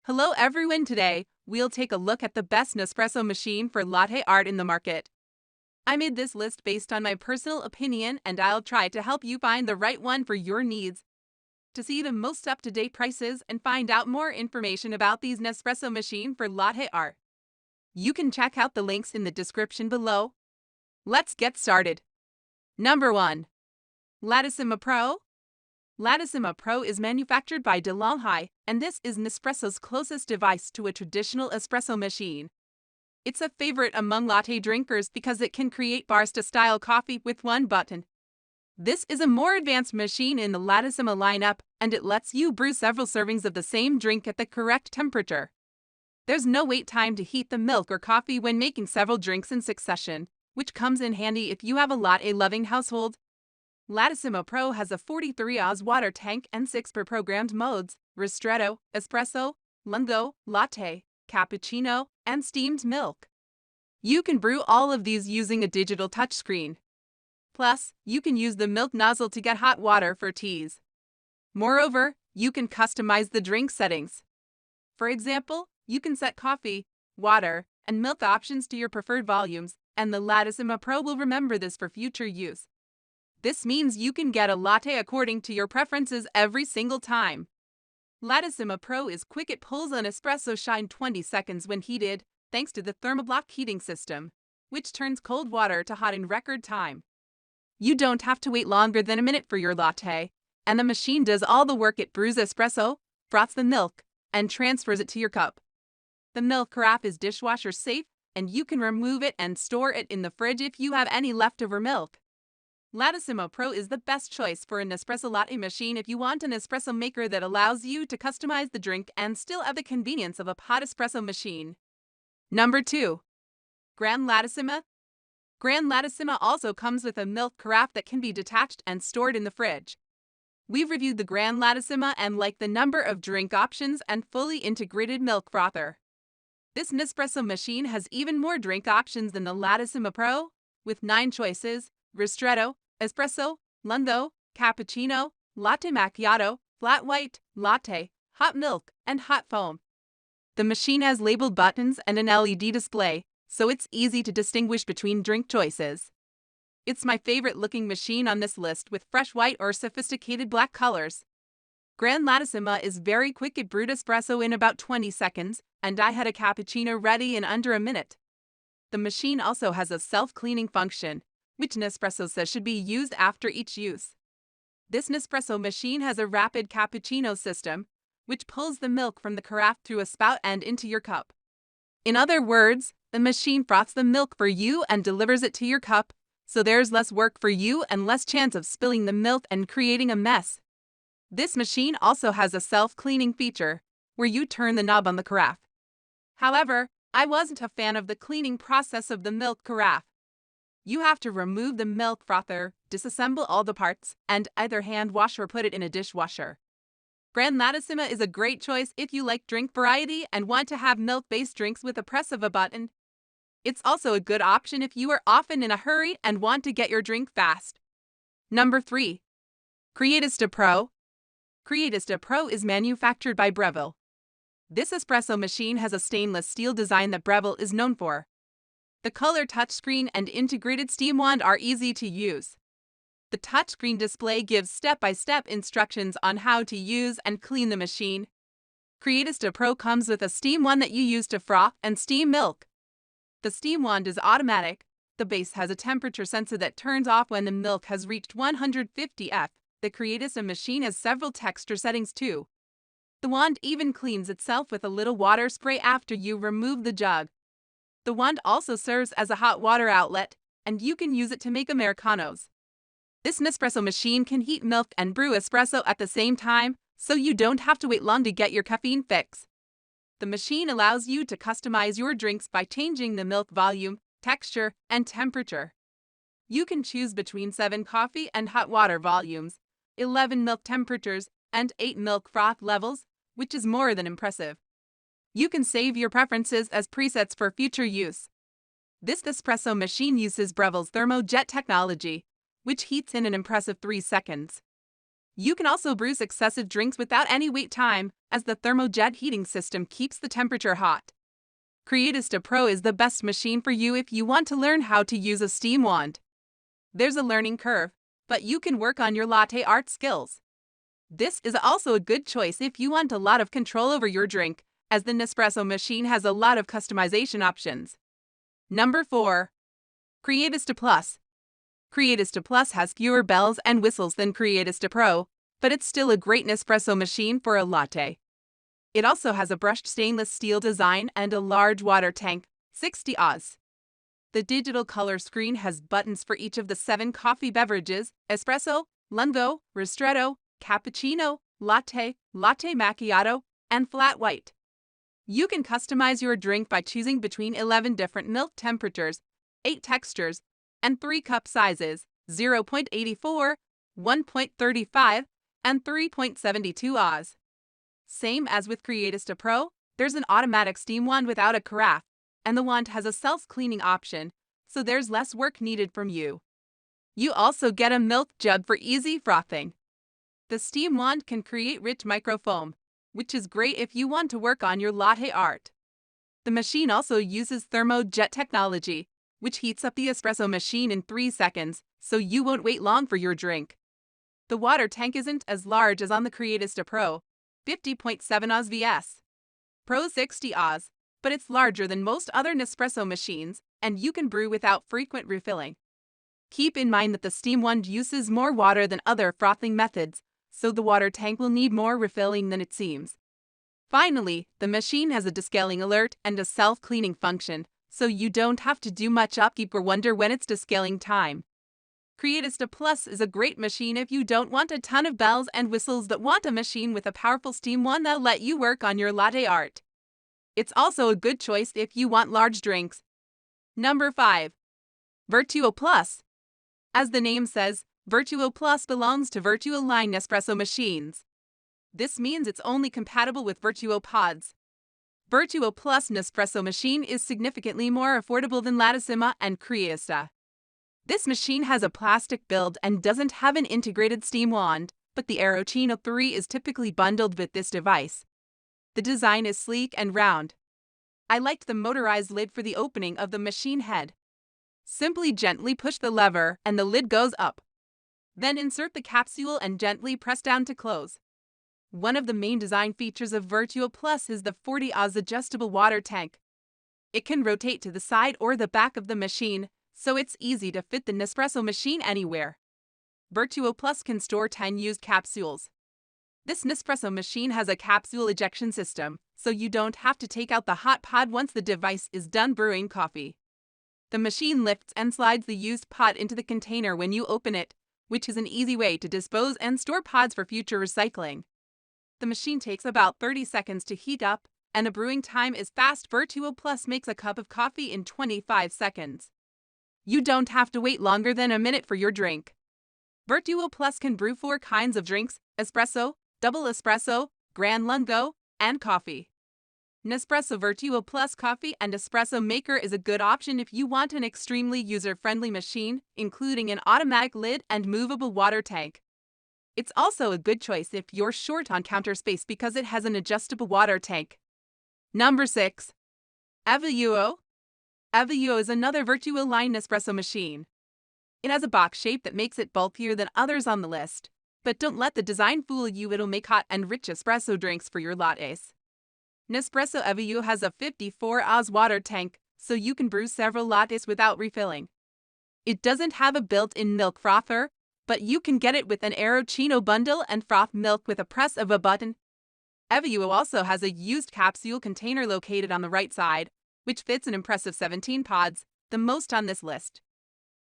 Hello everyone, today we'll take a look at the best Nespresso machine for latte art in the market. I made this list based on my personal opinion and I'll try to help you find the right one for your needs. To see the most up-to-date prices and find out more information about these Nespresso machine for latte art, you can check out the links in the description below. Let's get started. Number 1. Lattissima Pro. Lattissima Pro is manufactured by DeLonghi, and this is Nespresso's closest device to a traditional espresso machine. It's a favorite among latte drinkers because it can create barista-style coffee with one button. This is a more advanced machine in the Lattissima lineup, and it lets you brew several servings of the same drink at the correct temperature. There's no wait time to heat the milk or coffee when making several drinks in succession, which comes in handy if you have a latte-loving household. Lattissima Pro has a 43 oz water tank and 6 pre-programmed modes: Ristretto, Espresso, Lungo, Latte, Cappuccino, and Steamed Milk. You can brew all of these using a digital touchscreen. Plus, you can use the milk nozzle to get hot water for teas. Moreover, you can customize the drink settings. For example, you can set coffee, water, and milk options to your preferred volumes, and the Lattissima Pro will remember this for future use. This means you can get a latte according to your preferences every single time. Lattissima Pro is quick. It pulls an espresso shine 20 seconds when heated, thanks to the thermoblock heating system, which turns cold water to hot in record time. You don't have to wait longer than a minute for your latte, and the machine does all the work. It brews espresso, froths the milk, and transfers it to your cup. The milk carafe is dishwasher safe, and you can remove it and store it in the fridge if you have any leftover milk. Lattissima Pro is the best choice for an espresso latte machine if you want an espresso maker that allows you to customize the drink and still have the convenience of a hot espresso machine. Number 2. Gran Lattissima. Gran Lattissima also comes with a milk carafe that can be detached and stored in the fridge. We've reviewed the Gran Lattissima and like the number of drink options and fully integrated milk frother. This Nespresso machine has even more drink options than the Lattissima Pro, with 9 choices: Ristretto, Espresso, Lungo, Cappuccino, Latte Macchiato, Flat White, Latte, Hot Milk, and Hot Foam. The machine has labeled buttons and an LED display, so it's easy to distinguish between drink choices. It's my favorite looking machine on this list, with fresh white or sophisticated black colors. Gran Lattissima is very quick. It brewed espresso in about 20 seconds, and I had a cappuccino ready in under a minute. The machine also has a self-cleaning function, which Nespresso says should be used after each use. This Nespresso machine has a rapid cappuccino system, which pulls the milk from the carafe through a spout and into your cup. In other words, the machine froths the milk for you and delivers it to your cup, so there's less work for you and less chance of spilling the milk and creating a mess. This machine also has a self-cleaning feature, where you turn the knob on the carafe. However, I wasn't a fan of the cleaning process of the milk carafe. You have to remove the milk frother, disassemble all the parts, and either hand wash or put it in a dishwasher. Gran Lattissima is a great choice if you like drink variety and want to have milk-based drinks with a press of a button. It's also a good option if you are often in a hurry and want to get your drink fast. Number 3. Creatista Pro. Creatista Pro is manufactured by Breville. This espresso machine has a stainless steel design that Breville is known for. The color touchscreen and integrated steam wand are easy to use. The touchscreen display gives step-by-step instructions on how to use and clean the machine. Creatista Pro comes with a steam wand that you use to froth and steam milk. The steam wand is automatic. The base has a temperature sensor that turns off when the milk has reached 150 F. The Creatista machine has several texture settings too. The wand even cleans itself with a little water spray after you remove the jug. The wand also serves as a hot water outlet, and you can use it to make Americanos. This Nespresso machine can heat milk and brew espresso at the same time, so you don't have to wait long to get your caffeine fix. The machine allows you to customize your drinks by changing the milk volume, texture, and temperature. You can choose between 7 coffee and hot water volumes, 11 milk temperatures, and 8 milk froth levels, which is more than impressive. You can save your preferences as presets for future use. This espresso machine uses Breville's thermojet technology, which heats in an impressive 3 seconds. You can also brew successive drinks without any wait time, as the thermojet heating system keeps the temperature hot. Creatista Pro is the best machine for you if you want to learn how to use a steam wand. There's a learning curve, but you can work on your latte art skills. This is also a good choice if you want a lot of control over your drink, as the Nespresso machine has a lot of customization options. Number 4. Creatista Plus. Creatista Plus has fewer bells and whistles than Creatista Pro, but it's still a great Nespresso machine for a latte. It also has a brushed stainless steel design and a large water tank, 60 Oz. The digital color screen has buttons for each of the 7 coffee beverages: espresso, lungo, ristretto, cappuccino, latte, latte macchiato, and flat white. You can customize your drink by choosing between 11 different milk temperatures, 8 textures, and 3 cup sizes: 0.84, 1.35, and 3.72 Oz. Same as with Creatista Pro, there's an automatic steam wand without a carafe, and the wand has a self-cleaning option, so there's less work needed from you. You also get a milk jug for easy frothing. The steam wand can create rich microfoam, which is great if you want to work on your latte art. The machine also uses thermojet technology, which heats up the espresso machine in 3 seconds, so you won't wait long for your drink. The water tank isn't as large as on the Creatista Pro, 50.7 Oz vs. Pro 60 Oz, but it's larger than most other Nespresso machines, and you can brew without frequent refilling. Keep in mind that the steam wand uses more water than other frothing methods, so the water tank will need more refilling than it seems. Finally, the machine has a descaling alert and a self-cleaning function, so you don't have to do much upkeep or wonder when it's descaling time. Creatista Plus is a great machine if you don't want a ton of bells and whistles but want a machine with a powerful steam wand that'll let you work on your latte art. It's also a good choice if you want large drinks. Number 5. Vertuo Plus. As the name says, Vertuo Plus belongs to Vertuo line Nespresso machines. This means it's only compatible with Vertuo pods. Vertuo Plus Nespresso machine is significantly more affordable than Lattissima and Creatista. This machine has a plastic build and doesn't have an integrated steam wand, but the Aeroccino 3 is typically bundled with this device. The design is sleek and round. I liked the motorized lid for the opening of the machine head. Simply gently push the lever and the lid goes up. Then insert the capsule and gently press down to close. One of the main design features of Vertuo Plus is the 40 Oz adjustable water tank. It can rotate to the side or the back of the machine, so it's easy to fit the Nespresso machine anywhere. Vertuo Plus can store 10 used capsules. This Nespresso machine has a capsule ejection system, so you don't have to take out the hot pod once the device is done brewing coffee. The machine lifts and slides the used pod into the container when you open it, which is an easy way to dispose and store pods for future recycling. The machine takes about 30 seconds to heat up, and the brewing time is fast. Vertuo Plus makes a cup of coffee in 25 seconds. You don't have to wait longer than a minute for your drink. Vertuo Plus can brew 4 kinds of drinks: espresso, double espresso, Gran lungo, and coffee. Nespresso Vertuo Plus Coffee and Espresso Maker is a good option if you want an extremely user-friendly machine, including an automatic lid and movable water tank. It's also a good choice if you're short on counter space because it has an adjustable water tank. Number 6. Evoluo. Evoluo is another Vertuo line Nespresso machine. It has a box shape that makes it bulkier than others on the list. But don't let the design fool you, it'll make hot and rich espresso drinks for your lattes. Nespresso Evoluo has a 54 Oz water tank, so you can brew several lattes without refilling. It doesn't have a built-in milk frother, but you can get it with an Aeroccino bundle and froth milk with a press of a button. Evoluo also has a used capsule container located on the right side, which fits an impressive 17 pods, the most on this list.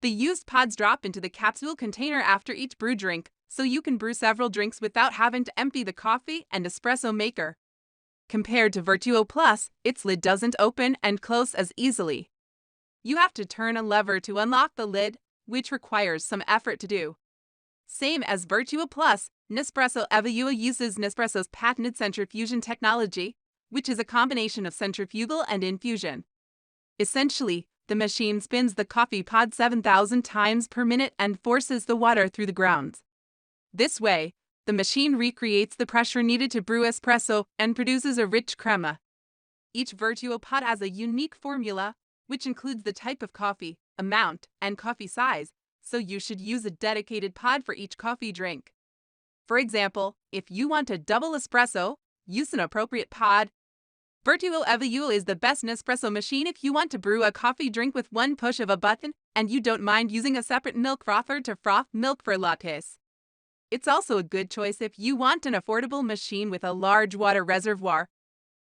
The used pods drop into the capsule container after each brew drink, so you can brew several drinks without having to empty the coffee and espresso maker. Compared to Vertuo Plus, its lid doesn't open and close as easily. You have to turn a lever to unlock the lid, which requires some effort to do. Same as Vertuo Plus, Nespresso Evoluo uses Nespresso's patented centrifusion technology, which is a combination of centrifugal and infusion. Essentially, the machine spins the coffee pod 7,000 times per minute and forces the water through the grounds. This way, The machine recreates the pressure needed to brew espresso and produces a rich crema. Each Vertuo pod has a unique formula, which includes the type of coffee, amount, and coffee size, so you should use a dedicated pod for each coffee drink. For example, if you want a double espresso, use an appropriate pod. Vertuo Evoluo is the best Nespresso machine if you want to brew a coffee drink with one push of a button and you don't mind using a separate milk frother to froth milk for lattes. It's also a good choice if you want an affordable machine with a large water reservoir